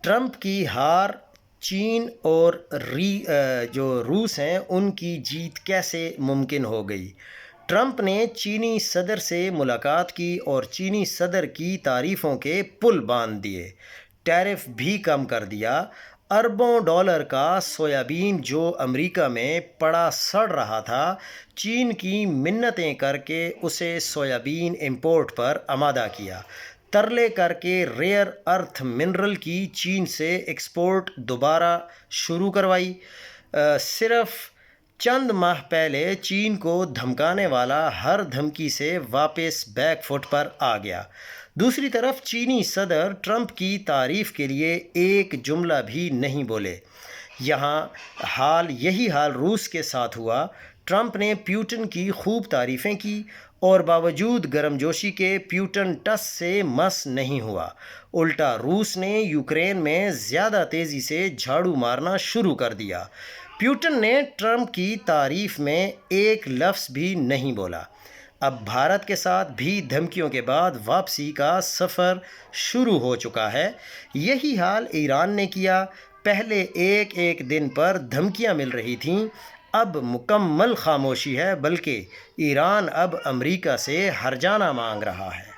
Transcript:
Trump کی ہار چین اور جو روس ہیں ان کی جیت کیسے ممکن ہو گئی؟ ٹرمپ نے چینی صدر سے ملاقات کی اور چینی صدر کی تعریفوں کے پل باندھ دیے، ٹیرف بھی کم کر دیا۔ اربوں ڈالر کا سویابین جو امریکہ میں پڑا سڑ رہا تھا، چین کی منتیں کر کے اسے سویابین امپورٹ پر آمادہ کیا۔ ترلے کر کے ریئر ارتھ منرل کی چین سے ایکسپورٹ دوبارہ شروع کروائی۔ صرف چند ماہ پہلے چین کو دھمکانے والا ہر دھمکی سے واپس بیک فٹ پر آ گیا۔ دوسری طرف چینی صدر ٹرمپ کی تعریف کے لیے ایک جملہ بھی نہیں بولے۔ یہی حال روس کے ساتھ ہوا۔ ٹرمپ نے پیوٹن کی خوب تعریفیں کی اور باوجود گرم جوشی کے پیوٹن ٹس سے مس نہیں ہوا۔ الٹا روس نے یوکرین میں زیادہ تیزی سے جھاڑو مارنا شروع کر دیا۔ پیوٹن نے ٹرمپ کی تعریف میں ایک لفظ بھی نہیں بولا۔ اب بھارت کے ساتھ بھی دھمکیوں کے بعد واپسی کا سفر شروع ہو چکا ہے۔ یہی حال ایران نے کیا۔ پہلے ایک ایک دن پر دھمکیاں مل رہی تھیں، اب مکمل خاموشی ہے، بلکہ ایران اب امریکہ سے ہرجانہ مانگ رہا ہے۔